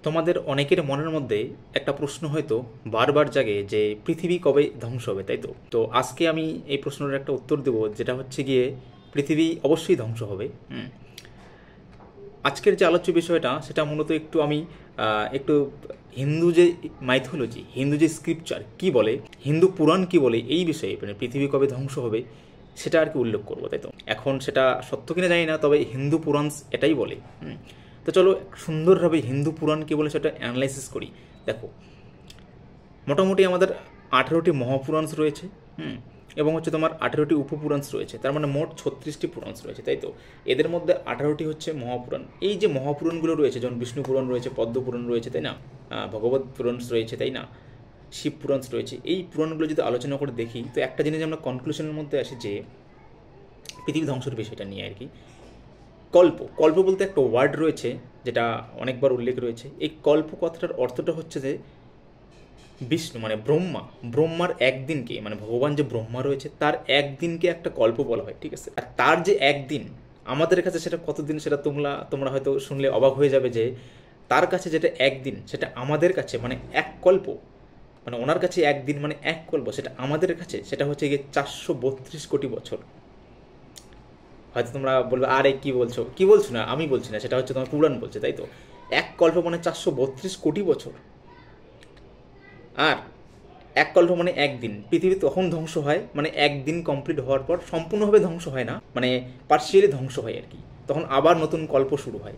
তোমাদের অনেকের মনের মধ্যে একটা প্রশ্ন হয়তো বারবার জাগে যে পৃথিবী কবে ধ্বংস হবে, তাই তো? তো আজকে আমি এই প্রশ্নের একটা উত্তর দেব, যেটা হচ্ছে গিয়ে পৃথিবী অবশ্যই ধ্বংস হবে। আজকের যে আলোচ্য বিষয়টা সেটা মূলত একটু আমি একটু হিন্দু যে মাইথোলজি, হিন্দু যে স্ক্রিপচার কি বলে, হিন্দু পুরাণ কি বলে এই বিষয়ে, মানে পৃথিবী কবে ধ্বংস হবে সেটা আর কি উল্লেখ করবো, তাই তো? এখন সেটা সত্য কিনা জানি না, তবে হিন্দু পুরাণ এটাই বলে। তো চলো সুন্দরভাবে হিন্দু পুরাণ কি বলে সেটা অ্যানালাইসিস করি। দেখো, মোটামুটি আমাদের 18টি মহাপুরাণ রয়েছে, এবং হচ্ছে তোমার 18টি উপপুরাণ রয়েছে, তার মানে মোট 36টি পুরাণ রয়েছে, তাই তো? এদের মধ্যে 18টি হচ্ছে মহাপুরাণ। এই যে মহাপুরাণগুলো রয়েছে, যেমন বিষ্ণু পুরাণ রয়েছে, পদ্ম পুরাণ রয়েছে, তাই না, ভগবত পুরাণ রয়েছে, তাই না, শিব পুরাণ রয়েছে, এই পুরাণগুলো যদি আলোচনা করে দেখি তো একটা জিনিস আমরা কনক্লুশনের মধ্যে আসি যে পৃথিবী ধ্বংসের বিষয়টা নিয়ে আর কি। কল্প, কল্প বলতে একটা ওয়ার্ড রয়েছে যেটা অনেকবার উল্লেখ রয়েছে। এই কল্প কথাটার অর্থটা হচ্ছে যে বিষ্ণু মানে ব্রহ্মা, ব্রহ্মার একদিনকে, মানে ভগবান যে ব্রহ্মা রয়েছে তার একদিনকে একটা কল্প বলা হয়, ঠিক আছে? আর তার যে একদিন আমাদের কাছে সেটা কতদিন সেটা তোমরা হয়তো শুনলে অবাক হয়ে যাবে যে তার কাছে যেটা একদিন সেটা আমাদের কাছে মানে এক কল্প, মানে ওনার কাছে একদিন মানে এক কল্প, সেটা আমাদের কাছে সেটা হচ্ছে গিয়ে 432 কোটি বছর। হয়তো তোমরা বলবে আরে কি বলছো, কি বলছো না, আমি বলছি না, সেটা হচ্ছে তোমার পুরাণ বলছে, তাই তো? এক কল্প মানে 432 কোটি বছর। আর এক কল্প মানে একদিন। পৃথিবী তখন ধ্বংস হয় মানে একদিন কমপ্লিট হওয়ার পর, সম্পূর্ণভাবে ধ্বংস হয় না, মানে পার্শিয়ালি ধ্বংস হয় আর কি। তখন আবার নতুন কল্প শুরু হয়,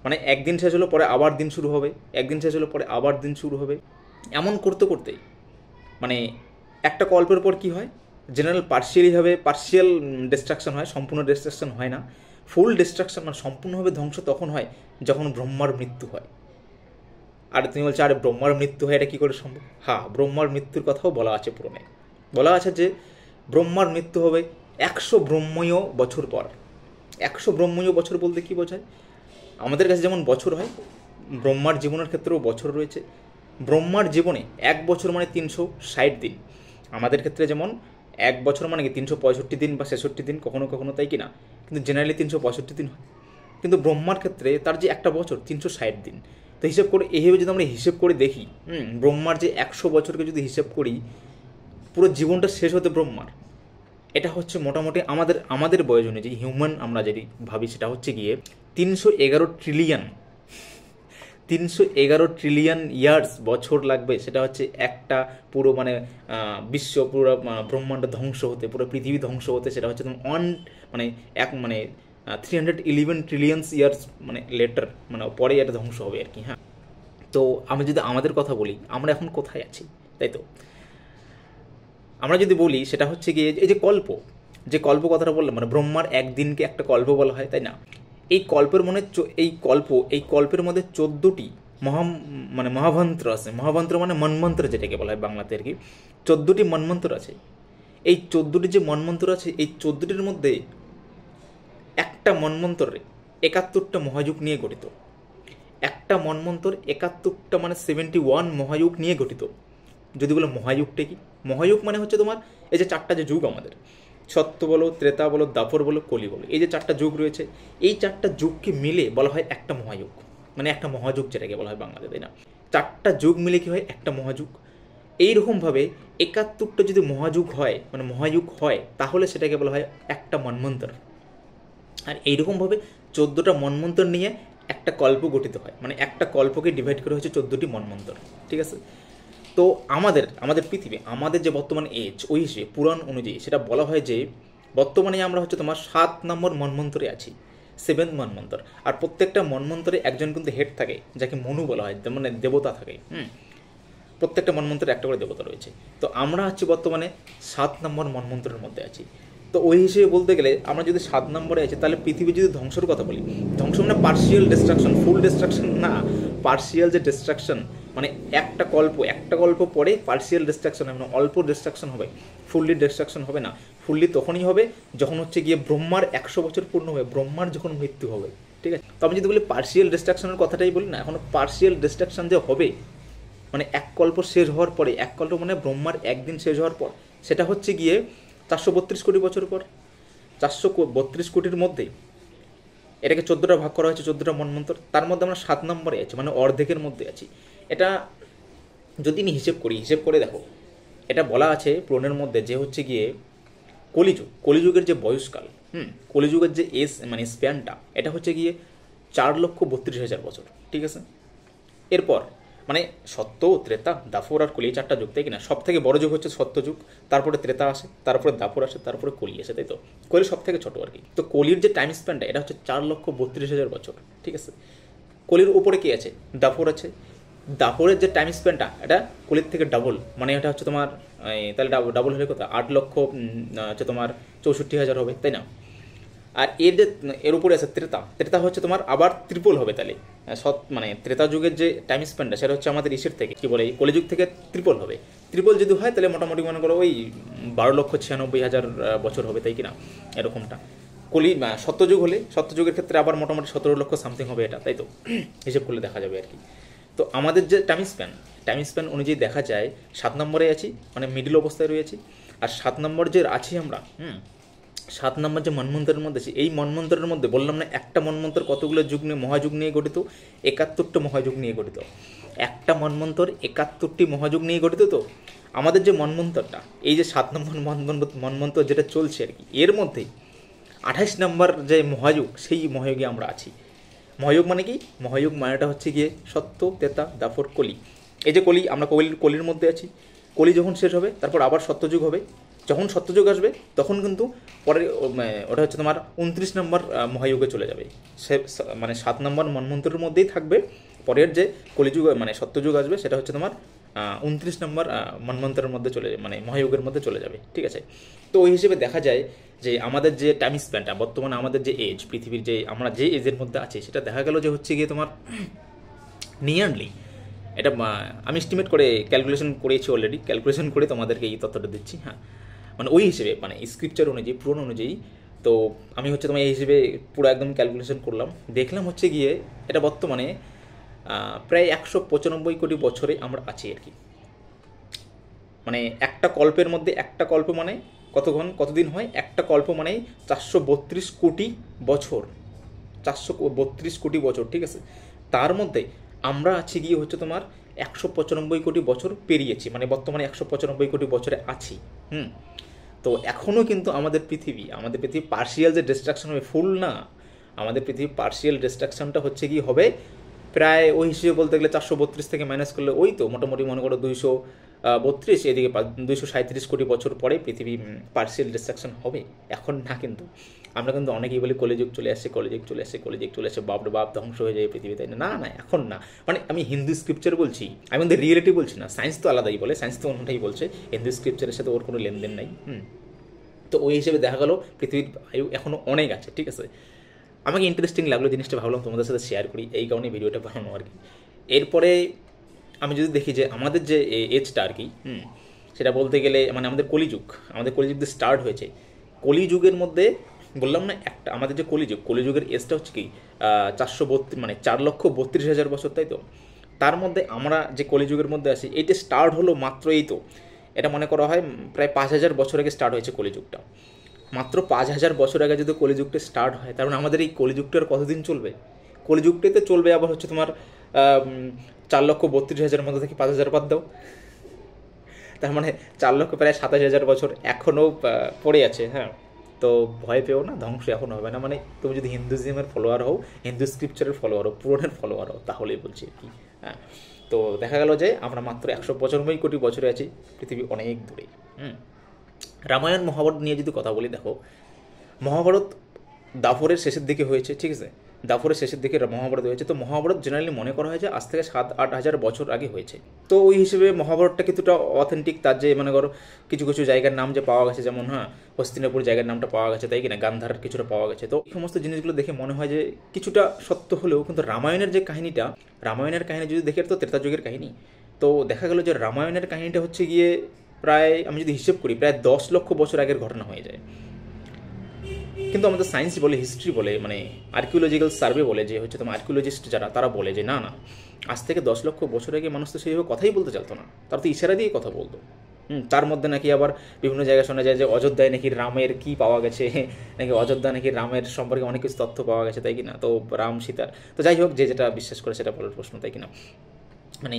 মানে একদিন শেষ হলো পরে আবার দিন শুরু হবে, একদিন শেষ হলো পরে আবার দিন শুরু হবে, এমন করতে করতেই মানে একটা কল্পের পর কি হয়, জেনারেল পার্শিয়াল ডিস্ট্রাকশন হয়, সম্পূর্ণ ডিস্ট্রাকশন হয় না। ফুল ডিস্ট্রাকশন মানে সম্পূর্ণভাবে ধ্বংস তখন হয় যখন ব্রহ্মার মৃত্যু হয়। আর তুমি বলছো আরে ব্রহ্মার মৃত্যু হয়, এটা কী করে সম্ভব? হ্যাঁ, ব্রহ্মার মৃত্যুর কথাও বলা আছে পুরাণে। বলা আছে যে ব্রহ্মার মৃত্যু হবে 100 ব্রহ্মীয় বছর পর। 100 ব্রহ্মীয় বছর বলতে কী বোঝায়? আমাদের কাছে যেমন বছর হয়, ব্রহ্মার জীবনের ক্ষেত্রেও বছর রয়েছে। ব্রহ্মার জীবনে 1 বছর মানে 360 দিন। আমাদের ক্ষেত্রে যেমন 1 বছর মানে কি 365 দিন বা 66 দিন, কখনো কখনো, তাই কি না? কিন্তু জেনারেলি 365 দিন হয়। কিন্তু ব্রহ্মার ক্ষেত্রে তার যে একটা বছর 360 দিন। তো হিসেব করে এইভাবে যদি আমরা হিসেব করে দেখি, ব্রহ্মার যে 100 বছরকে যদি হিসেব করি, পুরো জীবনটা শেষ হতে ব্রহ্মার, এটা হচ্ছে মোটামুটি আমাদের আমাদের বয়স অনুযায়ী হিউম্যান আমরা যদি ভাবি সেটা হচ্ছে গিয়ে 311 ট্রিলিয়ন, 311 ট্রিলিয়ন ইয়ার্স বছর লাগবে। সেটা হচ্ছে একটা পুরো মানে বিশ্ব পুরো ব্রহ্মাণ্ড ধ্বংস হতে, পুরো পৃথিবী ধ্বংস হতে, সেটা হচ্ছে মানে এক মানে 311 ট্রিলিয়ন্স ইয়ার্স মানে লেটার, মানে পরে এটা ধ্বংস হবে আর কি। হ্যাঁ, তো আমি যদি আমাদের কথা বলি, আমরা এখন কোথায় আছি, তাই তো? আমরা যদি বলি সেটা হচ্ছে গিয়ে এই যে কল্প, যে কল্প কথাটা বললাম, মানে ব্রহ্মার একদিনকে একটা কল্প বলা হয়, তাই না? এই কল্পের মনে এই কল্পের মধ্যে 14টি মানে মহামন্ত্র আছে। মহামন্ত্র মানে মন্মন্ত্র যেটাকে বলা হয় বাংলাতে আর কি। 14টি মন্মন্ত্র আছে। এই 14টি যে মন্মন্ত্র আছে, এই 14টির মধ্যে একটা মন্মন্ত্রে 71টা মহাযুগ নিয়ে গঠিত। একটা মন্মন্তর 71টা মানে 71 মহাযুগ নিয়ে গঠিত। যদি বলো মহাযুগটা কি, মহাযুগ মানে হচ্ছে তোমার এই যে 4টা যে যুগ আমাদের, সত্য বলো, ত্রেতা বলো, দাপর বলো, কলি বলো, এই যে 4টা যুগ রয়েছে, এই 4টা যুগকে মিলে বলা হয় একটা মহাযুগ, মানে একটা মহাযুগ যেটাকে বলা হয় বাংলাতে, তাই না? 4টা যুগ মিলে কি হয়? একটা মহাযুগ। এইরকমভাবে 71টা যদি মহাযুগ হয়, মানে মহাযুগ হয়, তাহলে সেটাকে বলা হয় একটা মন্বন্তর। আর এইরকমভাবে 14টা মন্বন্তর নিয়ে একটা কল্প গঠিত হয়, মানে একটা কল্পকে ডিভাইড করা হয়েছে 14টি মন্বন্তর, ঠিক আছে? তো আমাদের আমাদের পৃথিবী, আমাদের যে বর্তমান এজ, ওই হিসেবে পুরাণ অনুযায়ী সেটা বলা হয় যে বর্তমানে আমরা হচ্ছে তোমার 7 নম্বর মন্বন্তরে আছি, 7th মন্বন্তর। আর প্রত্যেকটা মন্বন্তরে একজন কিন্তু হেড থাকে, যাকে মনু বলা হয়, মানে দেবতা থাকে। প্রত্যেকটা মন্বন্তরে একটা করে দেবতা রয়েছে। তো আমরা হচ্ছে বর্তমানে 7 নম্বর মন্বন্তরের মধ্যে আছি। তো ওই হিসেবে বলতে গেলে আমরা যদি 7 নম্বরে আছি, তাহলে পৃথিবী যদি ধ্বংসের কথা বলি, ধ্বংস মানে পার্শিয়াল ডিস্ট্রাকশন, ফুল ডিস্ট্রাকশন না, পার্শিয়াল যে ডিস্ট্রাকশন, মানে একটা গল্প পরে পার্শিয়াল ডিস্ট্রাকশন হবে, মানে অল্প ডিস্ট্রাকশন হবে, ফুললি ডিস্ট্রাকশন হবে না। ফুললি তখনই হবে যখন হচ্ছে গিয়ে ব্রহ্মার 100 বছর পূর্ণ হবে, ব্রহ্মার যখন মৃত্যু হবে, ঠিক আছে? তো আমি যদি বলি পার্শিয়াল ডিস্ট্রাকশনের কথাটাই বলি না, এখন পার্শিয়াল ডিস্ট্রাকশন যে হবে মানে এক কল্প শেষ হওয়ার পরে, এক কল্প মানে ব্রহ্মার একদিন শেষ হওয়ার পর, সেটা হচ্ছে গিয়ে 432 কোটি বছর পর। 432 কোটির মধ্যে এটাকে 14টা ভাগ করা হয়েছে, 14টা মন্বন্তর। তার মধ্যে আমরা 7 নম্বরে আছি, মানে অর্ধেকের মধ্যে আছি। এটা যদি আমি হিসেব করে দেখো, এটা বলা আছে পুরাণের মধ্যে যে হচ্ছে গিয়ে কলিযুগের যে বয়সকাল, কলিযুগের যে মানে স্প্যানটা, এটা হচ্ছে গিয়ে 4,32,000 বছর, ঠিক আছে। এরপর মানে সত্য, ত্রেতা, দাপর আর কলি, 4টা যুগ, তাই কিনা। সব থেকে বড় যুগ হচ্ছে সত্যযুগ, তারপরে ত্রেতা আসে, তারপরে দাপর আসে, তারপরে কলি আসে, তাই তো। কলি সব থেকে ছোট আর কি। তো কলির যে টাইম স্প্যানটা, এটা হচ্ছে 4,32,000 বছর, ঠিক আছে। কলির উপরে কি আছে? দাপর আছে। দাপরের যে টাইম স্প্যানটা, এটা কলির থেকে ডাবল, মানে এটা হচ্ছে তোমার তাহলে ডাবল হলে কত? 8,00,000 হচ্ছে তোমার 64,000 হবে, তাই না। আর এর উপরে আছে ত্রেতা হচ্ছে তোমার আবার ট্রিপল হবে, তাহলে মানে ত্রেতা যুগের যে টাইম স্প্যানটা, সেটা হচ্ছে আমাদের ইসের থেকে কি বলে, কলিযুগ থেকে ট্রিপল হবে। ট্রিপল যদি হয় তাহলে মোটামুটি মনে করো ওই 12,96,000 বছর হবে, তাই কিনা, এরকমটা। সত্যযুগ হলে, সত্যযুগের ক্ষেত্রে আবার মোটামুটি 17,00,000 সামথিং হবে এটা, তাই তো। হিসেব করলে দেখা যাবে আর কি। তো আমাদের যে টাইম স্প্যান অনুযায়ী দেখা যায় 7 নম্বরে আছি, মানে মিডিল অবস্থায় রয়েছি। আর 7 নম্বর যে আছি আমরা, 7 নম্বর যে মন্বন্তরের মধ্যে আছে, এই মন্বন্তরের মধ্যে বললাম না, একটা মন্বন্তর কতগুলো যুগ নিয়ে, মহাযুগ নিয়ে গঠিত? 71টা মহাযুগ নিয়ে গঠিত। একটা মন্বন্তর 71টি মহাযুগ নিয়ে গঠিত। তো আমাদের যে মন্বন্তরটা, এই যে 7 নম্বর মন্বন্তর যেটা চলছে আর কি, এর মধ্যেই 28 নম্বর যে মহাযুগ, সেই মহাযুগে আমরা আছি। মহাযুগ মানে কি? মহাযুগ মানেটা হচ্ছে গিয়ে সত্য, ত্রেতা, দাপর, কলি। এই যে কলি, আমরা কলির মধ্যে আছি। কলি যখন শেষ হবে, তারপর আবার সত্যযুগ হবে। যখন সত্যযুগ আসবে, তখন কিন্তু পরে ওটা হচ্ছে তোমার 29 নম্বর মহাযুগে চলে যাবে। সে মানে 7 নম্বর মন্বন্তরের মধ্যেই থাকবে। পরের যে কলিযুগ মানে সত্যযুগ আসবে, সেটা হচ্ছে তোমার 29 নম্বর মন্বন্তরের মধ্যে মানে মহাযুগের মধ্যে চলে যাবে, ঠিক আছে। তো ওই হিসেবে দেখা যায় যে আমাদের যে টাইম স্প্যানটা, বর্তমানে আমাদের যে এজ, পৃথিবীর যে আমরা যে এজের মধ্যে আছি, সেটা দেখা গেল যে হচ্ছে গিয়ে তোমার নিয়ারলি, এটা আমি এস্টিমেট করে ক্যালকুলেশন করেছি অলরেডি, ক্যালকুলেশন করে তোমাদেরকে এই তথ্যটা দিচ্ছি। হ্যাঁ, মানে ওই হিসেবে, মানে স্ক্রিপচার অনুযায়ী, পুরনো অনুযায়ী। তো আমি হচ্ছে তোমার এই হিসেবে পুরো একদম ক্যালকুলেশন করলাম, দেখলাম হচ্ছে গিয়ে এটা বর্তমানে প্রায় 195 কোটি বছরে আমরা আছি আর কি। মানে একটা কল্পের মধ্যে, একটা কল্প মানে কতদিন হয়? একটা কল্প মানে 432 কোটি বছর, 432 কোটি বছর, ঠিক আছে। তার মধ্যে আমরা আছি গিয়ে হচ্ছে তোমার 195 কোটি বছর পেরিয়েছি, মানে বর্তমানে 195 কোটি বছরে আছি। তো এখনও কিন্তু আমাদের পৃথিবী পার্শিয়াল যে ডিস্ট্রাকশন হবে, ফুল না। আমাদের পৃথিবী পার্শিয়াল ডিস্ট্রাকশনটা হচ্ছে কি হবে, প্রায় ওই হিসেবে বলতে গেলে 432 থেকে মাইনাস করলে ওই তো মোটামুটি মনে করো 232, এদিকে 237 কোটি বছর পরে পৃথিবী পার্শিয়াল ডিস্ট্রাকশন হবে। এখন না, কিন্তু আমরা কিন্তু অনেকেই বলি কলিযুগ চলে আসছে, বাপরে বাপ, ধ্বংস হয়ে যায় পৃথিবী, তাই না। না, এখন না। মানে আমি হিন্দু স্ক্রিপচার বলছি, আমি আমাদের রিয়েলিটি বলছি না। সায়েন্স তো আলাদাই বলে, সায়েন্স তো অন্যটাই বলছে, হিন্দু স্ক্রিপচারের সাথে ওর কোনো লেনদেন নাই। তো ওই হিসেবে দেখা গেল পৃথিবীর আয়ু এখনও অনেক আছে, ঠিক আছে। আমাকে ইন্টারেস্টিং লাগলো জিনিসটা, ভাবলাম তোমাদের সাথে শেয়ার করি, এই কারণে ভিডিওটা বানানো আর কি। এরপরে আমি যদি দেখি যে আমাদের যে এজটা আর কি, সেটা বলতে গেলে মানে আমাদের কলিযুগ যে স্টার্ট হয়েছে, কলিযুগের মধ্যে বললাম না, একটা আমাদের যে কলিযুগের এজটা হচ্ছে কি 432, মানে 4,32,000 বছর, তাই তো। তার মধ্যে আমরা যে কলিযুগের মধ্যে আছি, এইটা স্টার্ট হলো মাত্র, এই তো এটা মনে করা হয় প্রায় 5,000 বছর আগে স্টার্ট হয়েছে কলিযুগটা। মাত্র 5,000 বছর আগে যদি কলিযুগটা স্টার্ট হয়, তার মানে আমাদের এই কলিযুগটার কতদিন চলবে? কলিযুগটাতে চলবে আবার হচ্ছে তোমার 4,32,000 মধ্যে থেকে 5,000 বাদ দাও, তার মানে 4 লক্ষ প্রায় 27,000 বছর এখনও পড়ে আছে। হ্যাঁ, তো ভয় পেও না, ধ্বংস এখনও হবে না। মানে তুমি যদি হিন্দুইজমের ফলোয়ার হও, হিন্দু স্ক্রিপচারের ফলোয়ার হও, পুরাণের ফলোয়ার হও, তাহলেই বলছি আর কি। হ্যাঁ, তো দেখা গেল যে আমরা মাত্র 195 কোটি বছরে আছি, পৃথিবী অনেক দূরে। রামায়ণ মহাভারত নিয়ে যদি কথা বলি, দেখো মহাভারত দাপরের শেষের দিকে হয়েছে, ঠিক আছে। দাপরের শেষের দিকে মহাভারত হয়েছে। তো মহাভারত জেনারেলি মনে করা হয় যে আজ থেকে 7-8 হাজার বছর আগে হয়েছে। তো ওই হিসেবে মহাভারতটা কিছুটা অথেন্টিক। তার যে মনে করো কিছু কিছু জায়গার নাম যে পাওয়া গেছে, যেমন হস্তিনাপুর জায়গার নামটা পাওয়া গেছে, তাই কিনা, গান্ধার কিছুটা পাওয়া গেছে। তো এই সমস্ত জিনিসগুলো দেখে মনে হয় যে কিছুটা সত্য হলেও কিন্তু রামায়ণের যে কাহিনীটা, রামায়ণের কাহিনী যদি দেখে, তো ত্রেতা যুগের কাহিনী। তো দেখা গেল যে রামায়ণের কাহিনীটা হচ্ছে গিয়ে প্রায়, আমি যদি হিসেব করি, প্রায় 10 লক্ষ বছর আগের ঘটনা হয়ে যায়। কিন্তু আমাদের সায়েন্স বলে, হিস্ট্রি বলে, মানে আর্কিওলজিক্যাল সার্ভে বলে, যে হচ্ছে তোমার আর্কিওলজিস্ট যারা, তারা বলে যে না, আজ থেকে 10 লক্ষ বছর আগে মানুষ তো সেইভাবে কথাই বলতে চাইতো না, তারা তো ইশারা দিয়ে কথা বলতো। তার মধ্যে নাকি আবার বিভিন্ন জায়গায় শোনা যায় যে অযোধ্যায় নাকি রামের কি পাওয়া গেছে, নাকি অযোধ্যা নাকি রামের সম্পর্কে অনেক কিছু তথ্য পাওয়া গেছে, তাই কিনা? তো রাম সীতার, তো যাই হোক, যে যেটা বিশ্বাস করে সেটা বলার প্রশ্ন, তাই কিনা? মানে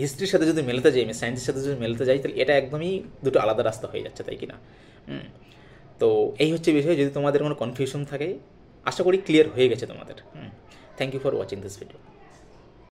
হিস্ট্রির সাথে যদি মেলাতে যাই, আমি সায়েন্সের সাথে যদি মেলাতে যাই, তাহলে এটা একদমই দুটো আলাদা রাস্তা হয়ে যাচ্ছে, তাই কিনা? তো এই হচ্ছে বিষয়। যদি তোমাদের কোনো কনফিউশন থাকে, আশা করি ক্লিয়ার হয়ে গেছে তোমাদের। Thank you for watching this video.